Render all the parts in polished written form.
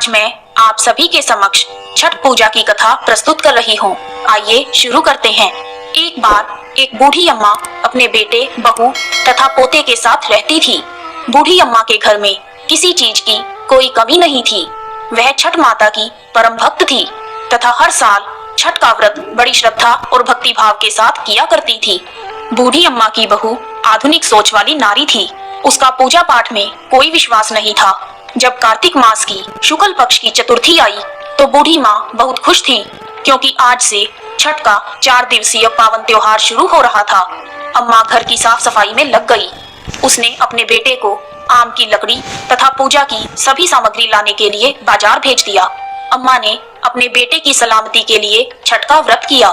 आज मैं आप सभी के समक्ष छठ पूजा की कथा प्रस्तुत कर रही हूँ। आइए शुरू करते हैं। एक बार एक बूढ़ी अम्मा अपने बेटे, बहू तथा पोते के साथ रहती थी। बूढ़ी अम्मा के घर में किसी चीज की कोई कमी नहीं थी। वह छठ माता की परम भक्त थी तथा हर साल छठ का व्रत बड़ी श्रद्धा और भक्ति भाव के साथ किया करती थी। बूढ़ी अम्मा की बहू आधुनिक सोच वाली नारी थी। उसका पूजा पाठ में कोई विश्वास नहीं था। जब कार्तिक मास की शुक्ल पक्ष की चतुर्थी आई तो बूढ़ी माँ बहुत खुश थी, क्योंकि आज से छठ का 4 दिवसीय पावन त्योहार शुरू हो रहा था। अम्मा घर की साफ सफाई में लग गई। उसने अपने बेटे को आम की लकड़ी तथा पूजा की सभी सामग्री लाने के लिए बाजार भेज दिया। अम्मा ने अपने बेटे की सलामती के लिए छठ का व्रत किया।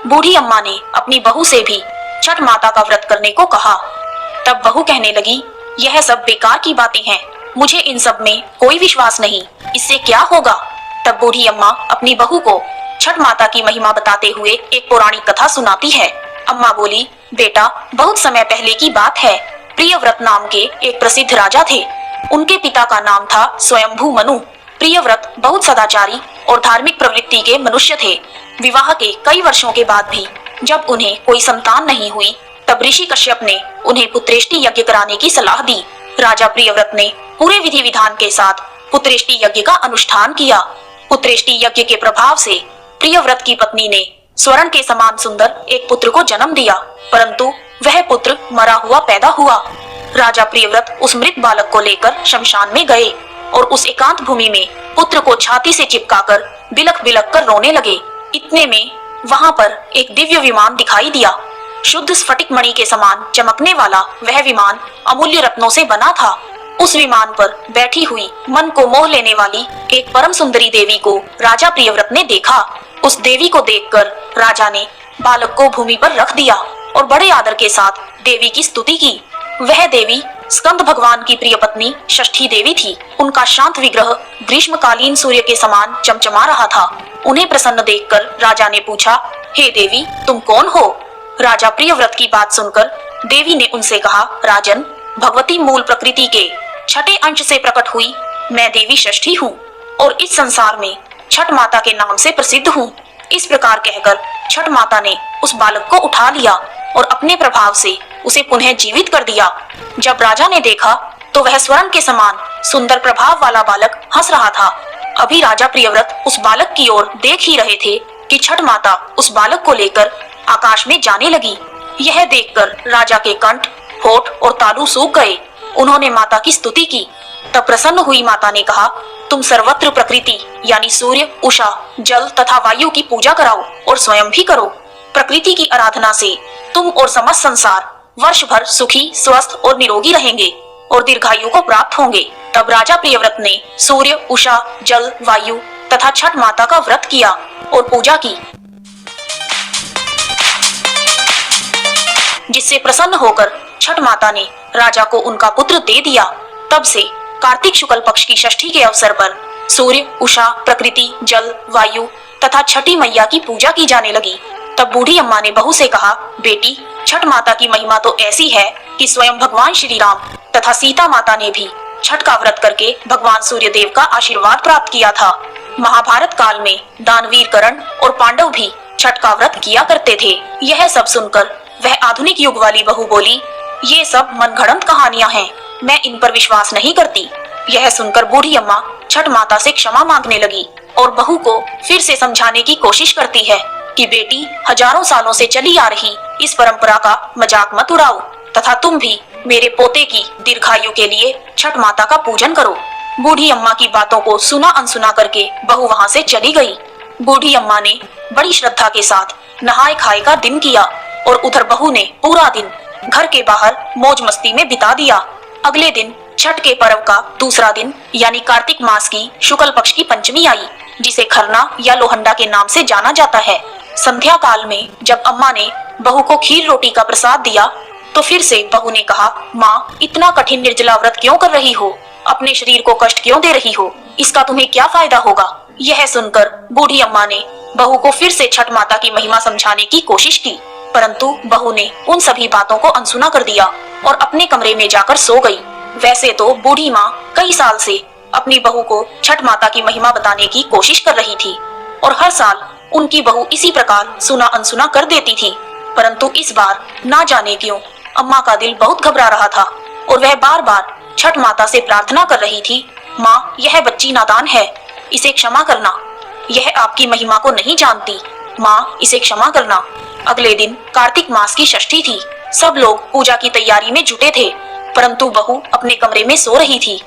बूढ़ी अम्मा ने अपनी बहू से भी छठ माता का व्रत करने को कहा। तब बहू कहने लगी, यह सब बेकार की बातें हैं, मुझे इन सब में कोई विश्वास नहीं, इससे क्या होगा। तब बूढ़ी अम्मा अपनी बहू को छठ माता की महिमा बताते हुए एक पौराणिक कथा सुनाती है। अम्मा बोली, बेटा, बहुत समय पहले की बात है। प्रियव्रत नाम के एक प्रसिद्ध राजा थे। उनके पिता का नाम था स्वयंभू मनु। प्रियव्रत बहुत सदाचारी और धार्मिक प्रवृत्ति के मनुष्य थे। विवाह के कई वर्षों के बाद भी जब उन्हें कोई संतान नहीं हुई, तब ऋषि कश्यप ने उन्हें पुत्रेष्टि यज्ञ कराने की सलाह दी। राजा प्रियव्रत ने पूरे विधि विधान के साथ पुत्रेष्टि यज्ञ का अनुष्ठान किया। पुत्रेष्टि यज्ञ के प्रभाव से प्रियव्रत की पत्नी ने स्वर्ण के समान सुंदर एक पुत्र को जन्म दिया, परंतु वह पुत्र मरा हुआ पैदा हुआ। राजा प्रियव्रत उस मृत बालक को लेकर शमशान में गए और उस एकांत भूमि में पुत्र को छाती से चिपकाकर बिलख बिलख कर रोने लगे। इतने में वहां पर एक दिव्य विमान दिखाई दिया। शुद्ध स्फटिक मणि के समान चमकने वाला वह विमान अमूल्य रत्नों से बना था। उस विमान पर बैठी हुई मन को मोह लेने वाली एक परम सुंदरी देवी को राजा प्रियव्रत ने देखा। उस देवी को देखकर राजा ने बालक को भूमि पर रख दिया और बड़े आदर के साथ देवी की स्तुति की। वह देवी स्कंद भगवान की प्रिय पत्नी षष्ठी देवी थी। उनका शांत विग्रह ग्रीष्मकालीन सूर्य के समान चमचमा रहा था। उन्हें प्रसन्न देखकर राजा ने पूछा, हे देवी, तुम कौन हो। राजा प्रियव्रत की बात सुनकर देवी ने उनसे कहा, राजन, भगवती मूल प्रकृति के छठे अंश से प्रकट हुई मैं देवी षष्ठी हूँ और इस संसार में छठ माता के नाम से प्रसिद्ध हूँ। इस प्रकार कहकर छठ माता ने उस बालक को उठा लिया और अपने प्रभाव से उसे पुनः जीवित कर दिया। जब राजा ने देखा तो वह स्वर्ण के समान सुंदर प्रभाव वाला बालक हंस रहा था। अभी राजा प्रियव्रत उस बालक की ओर देख ही रहे थे कि छठ माता उस बालक को लेकर आकाश में जाने लगी। यह देखकर राजा के कंठ, होठ और तालू सूख गए। उन्होंने माता की स्तुति की। तब प्रसन्न हुई माता ने कहा, तुम सर्वत्र प्रकृति यानी सूर्य, उषा, जल तथा वायु की पूजा कराओ और स्वयं भी करो। प्रकृति की आराधना से तुम और समस्त संसार वर्ष भर सुखी, स्वस्थ और निरोगी रहेंगे और दीर्घायु को प्राप्त होंगे। तब राजा प्रियव्रत ने सूर्य, उषा, जल, वायु तथा छठ माता का व्रत किया और पूजा की, जिससे प्रसन्न होकर छठ माता ने राजा को उनका पुत्र दे दिया। तब से कार्तिक शुक्ल पक्ष की षष्ठी के अवसर पर सूर्य, उषा, प्रकृति, जल, वायु तथा छठी मैया की पूजा की जाने लगी। तब बूढ़ी अम्मा ने बहू से कहा, बेटी, छठ माता की महिमा तो ऐसी है कि स्वयं भगवान श्री राम तथा सीता माता ने भी छठ का व्रत करके भगवान सूर्य देव का आशीर्वाद प्राप्त किया था। महाभारत काल में दानवीर कर्ण और पांडव भी छठ का व्रत किया करते थे। यह सब सुनकर वह आधुनिक युग वाली बहू बोली, ये सब मनगढ़ंत कहानियां हैं, मैं इन पर विश्वास नहीं करती। यह सुनकर बूढ़ी अम्मा छठ माता से क्षमा मांगने लगी और बहू को फिर से समझाने की कोशिश करती है कि बेटी, हजारों सालों से चली आ रही इस परंपरा का मजाक मत उड़ाओ तथा तुम भी मेरे पोते की दीर्घायु के लिए छठ माता का पूजन करो। बूढ़ी अम्मा की बातों को सुना अनसुना करके बहू वहाँ से चली गई। बूढ़ी अम्मा ने बड़ी श्रद्धा के साथ नहाए खाए का दिन किया और उधर बहू ने पूरा दिन घर के बाहर मौज मस्ती में बिता दिया। अगले दिन छठ के पर्व का दूसरा दिन यानी कार्तिक मास की शुक्ल पक्ष की पंचमी आई, जिसे खरना या लोहंडा के नाम से जाना जाता है। संध्या काल में जब अम्मा ने बहू को खीर रोटी का प्रसाद दिया तो फिर से बहू ने कहा, माँ, इतना कठिन निर्जला व्रत क्यों कर रही हो, अपने शरीर को कष्ट क्यों दे रही हो, इसका तुम्हें क्या फायदा होगा। यह सुनकर बूढ़ी अम्मा ने बहू को फिर से छठ माता की महिमा समझाने की कोशिश की, परंतु बहू ने उन सभी बातों को अनसुना कर दिया और अपने कमरे में जाकर सो गई। वैसे तो बूढ़ी माँ कई साल से अपनी बहू को छठ माता की महिमा बताने की कोशिश कर रही थी और हर साल उनकी बहू इसी प्रकार सुना अनसुना कर देती थी। परंतु इस बार ना जाने क्यों अम्मा का दिल बहुत घबरा रहा था और वह बार बार छठ माता से प्रार्थना कर रही थी, माँ यह बच्ची नादान है, इसे क्षमा करना, यह आपकी महिमा को नहीं जानती, माँ इसे क्षमा करना। अगले दिन कार्तिक मास की षष्ठी थी। सब लोग पूजा की तैयारी में जुटे थे, परंतु बहू अपने कमरे में सो रही थी।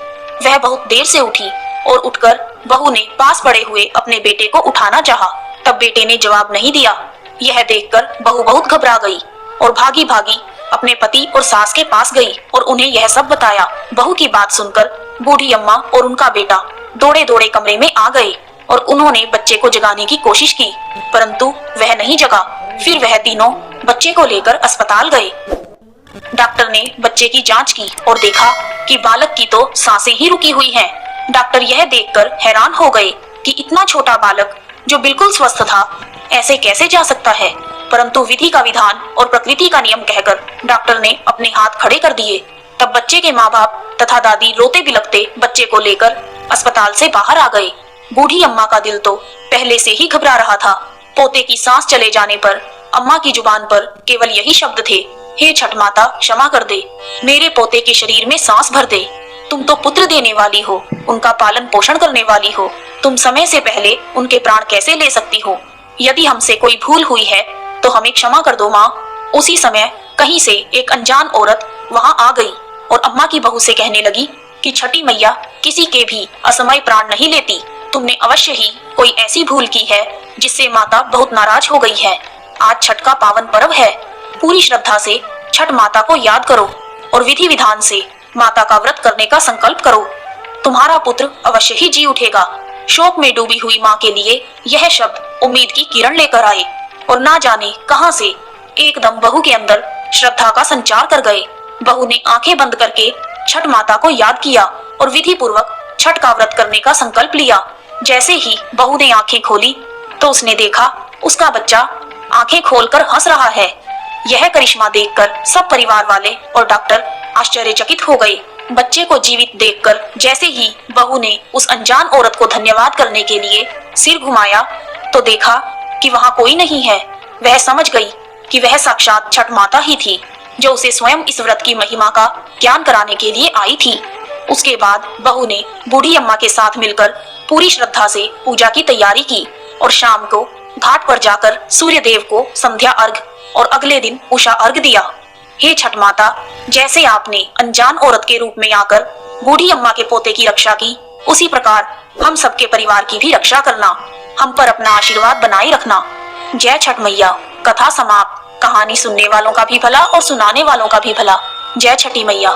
वह बहुत देर से उठी और उठकर बहू ने पास पड़े हुए अपने बेटे को उठाना चाहा, तब बेटे ने जवाब नहीं दिया। यह देखकर बहू बहुत घबरा गई और भागी भागी अपने पति और सास के पास गई और उन्हें यह सब बताया। बहू की बात सुनकर बूढ़ी अम्मा और उनका बेटा दौड़े दौड़े कमरे में आ गए और उन्होंने बच्चे को जगाने की कोशिश की, परंतु वह नहीं जगा। फिर वह तीनों बच्चे को लेकर अस्पताल गए। डॉक्टर ने बच्चे की जांच की और देखा कि बालक की तो सांसें ही रुकी हुई हैं। डॉक्टर यह देखकर हैरान हो गए कि इतना छोटा बालक जो बिल्कुल स्वस्थ था ऐसे कैसे जा सकता है, परंतु विधि का विधान और प्रकृति का नियम कहकर डॉक्टर ने अपने हाथ खड़े कर दिए। तब बच्चे के माँ बाप तथा दादी रोते बिलखते बच्चे को लेकर अस्पताल से बाहर आ गए। बूढ़ी अम्मा का दिल तो पहले से ही घबरा रहा था। पोते की सांस चले जाने पर अम्मा की जुबान पर केवल यही शब्द थे, हे छठ माता क्षमा कर दे, मेरे पोते के शरीर में सांस भर दे, तुम तो पुत्र देने वाली हो, उनका पालन पोषण करने वाली हो, तुम समय से पहले उनके प्राण कैसे ले सकती हो, यदि हमसे कोई भूल हुई है तो हमें क्षमा कर दो माँ। उसी समय कहीं से एक अनजान औरत वहाँ आ गई और अम्मा की बहू से कहने लगी कि छठी मैया किसी के भी असमय प्राण नहीं लेती, तुमने अवश्य ही कोई ऐसी भूल की है जिससे माता बहुत नाराज हो गई है। आज छठ का पावन पर्व है, पूरी श्रद्धा से छठ माता को याद करो और विधि विधान से माता का व्रत करने का संकल्प करो, तुम्हारा पुत्र अवश्य ही जी उठेगा। शोक में डूबी हुई माँ के लिए यह शब्द उम्मीद की किरण लेकर आए और ना जाने कहां से एकदम बहू के अंदर श्रद्धा का संचार कर गए। बहू ने आंखें बंद करके छठ माता को याद किया और विधि पूर्वक छठ का व्रत करने का संकल्प लिया। जैसे ही बहू ने आंखें खोली तो उसने देखा उसका बच्चा आंखें खोलकर हंस रहा है। यह करिश्मा देखकर सब परिवार वाले और डॉक्टर आश्चर्यचकित हो गए। बच्चे को जीवित देखकर जैसे ही बहू ने उस अनजान औरत को धन्यवाद करने के लिए सिर घुमाया तो देखा कि वहाँ कोई नहीं है। वह समझ गई कि वह साक्षात छठ माता ही थी जो उसे स्वयं इस व्रत की महिमा का ज्ञान कराने के लिए आई थी। उसके बाद बहू ने बूढ़ी अम्मा के साथ मिलकर पूरी श्रद्धा से पूजा की तैयारी की और शाम को घाट पर जाकर सूर्य देव को संध्या अर्घ और अगले दिन उषा अर्घ दिया। हे छठ माता, जैसे आपने अनजान औरत के रूप में आकर बूढ़ी अम्मा के पोते की रक्षा की, उसी प्रकार हम सबके परिवार की भी रक्षा करना, हम पर अपना आशीर्वाद बनाए रखना। जय छठ मैया। कथा समाप्त। कहानी सुनने वालों का भी भला और सुनाने वालों का भी भला। जय छठी मैया।